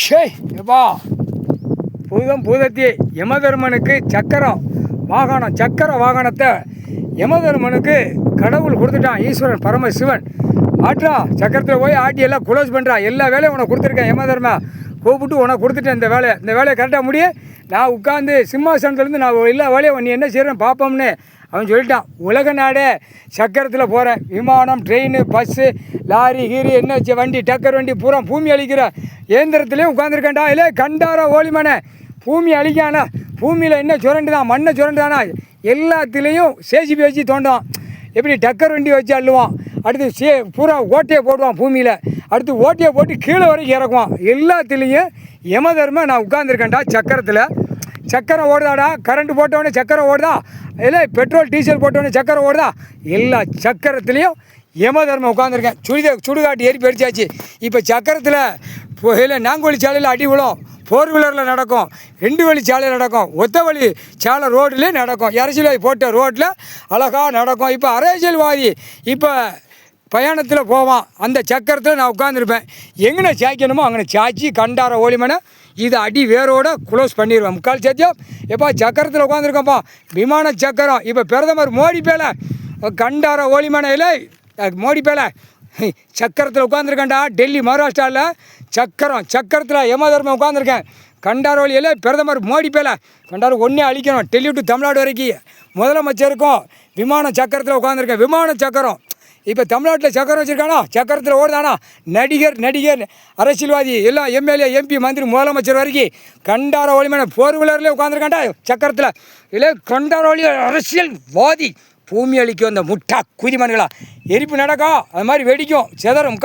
எப்பா பூதத்தி யமதர்மனுக்கு சக்கரம் வாகனத்தை யமதர்மனுக்கு கடவுள் கொடுத்துட்டான். ஈஸ்வரன் பரமசிவன் ஆட்டா சக்கரத்தில் போய் ஆட்டி எல்லாம் குளோஸ் பண்ணுறான். எல்லா வேலையும் உனக்கு கொடுத்துருக்கேன். யமதர்மா கூப்பிட்டு உனக்கு கொடுத்துட்டேன். இந்த வேலையை கரெக்டாக முடியும். நான் உட்காந்து சிம்மாசனத்துலேருந்து நான் எல்லா வேலையும் நீ என்ன செய்கிறேன் பார்ப்போம்னு அவன் சொல்லிட்டான். உலக நாடே சக்கரத்தில் போகிறேன். விமானம், ட்ரெயின், பஸ்ஸு, லாரி, கீரி, என்ன வண்டி, டக்கர் வண்டி பூரா பூமி அழிக்கிற இயந்திரத்துலேயும் உட்காந்துருக்கேன்டா. இல்லை கண்டாரா ஓலிமனை பூமி அழிக்கானா? பூமியில் என்ன சுரண்டு தான், மண்ணை சுரண்டுதானா? எல்லாத்துலேயும் சேஜி பேச்சு தோண்டான். எப்படி டக்கர் வண்டி வச்சு அள்ளுவான். அடுத்து பூரா ஓட்டையை போடுவான் பூமியில். அடுத்து ஓட்டையை போட்டு கீழே வரைக்கும் இறக்குவான். எல்லாத்துலேயும் யமதர்ம நான் உட்காந்துருக்கேன்டா சக்கரத்தில். சக்கரம் ஓடுதாடா. கரண்ட்டு போட்டவொடனே சக்கரம் ஓடுதா? இல்லை பெட்ரோல் டீசல் போட்டவொடனே சக்கரம் ஓடுதா? எல்லா சக்கரத்துலேயும் யமதர்மம் உட்காந்துருக்கேன். சுடுகாட்டு ஏறி போயிடுச்சாச்சு. இப்போ சக்கரத்தில் இல்லை நாங்கோலி சாலையில் அடி விழும், 4 வீலரில் நடக்கும், 2 வழி சாலையில் நடக்கும், ஒத்த வழி சாலை ரோட்லேயே நடக்கும், அரசியல்வாதி போட்ட ரோட்டில் அழகாக நடக்கும். இப்போ அரசியல்வாதி இப்போ பயணத்தில் போவான். அந்த சக்கரத்தில் நான் உட்காந்துருப்பேன். எங்கே சாய்க்கணுமோ அங்கே சாய்ச்சி கண்டார ஓலிமனை இது அடி வேரோட க்ளோஸ் பண்ணிடுவேன். முக்கால் சத்தியம் எப்பா சக்கரத்தில் உட்காந்துருக்கோம்ப்பா. விமான சக்கரம். இப்போ பிரதமர் மோடி பேல கண்டார ஓலிமனை இல்லை மோடி பேல சக்கரத்தில் உட்காந்துருக்கேன்டா. டெல்லி மகாராஷ்டிராவில் சக்கரத்தில் யமதர்மம் உட்காந்துருக்கேன். கண்டாரோலி இல்லை பிரதமர் மோடி பேல கண்டார ஒன்றே அழிக்கணும். டெல்லி டு தமிழ்நாடு வரைக்கும் முதலமைச்சருக்கும் விமான சக்கரத்தில் உட்காந்துருக்கேன். விமான சக்கரம். இப்போ தமிழ்நாட்டில் சக்கரம் வச்சுருக்கானா? சக்கரத்தில் ஓடுதானா? நடிகர் அரசியல்வாதி எல்லாம் எம்எல்ஏ, எம்பி, மந்திரி, முதலமைச்சர் வரைக்கும் கண்டார ஒளிமனை 4 வீலர்லேயே உட்காந்துருக்காண்டா சக்கரத்தில். இல்லை கண்டார ஒளி அரசியல்வாதி பூமி அளிக்கும் அந்த முட்டா குதிமன்களா எரிப்பு நடக்கும். அது மாதிரி வெடிக்கும், செதறும்.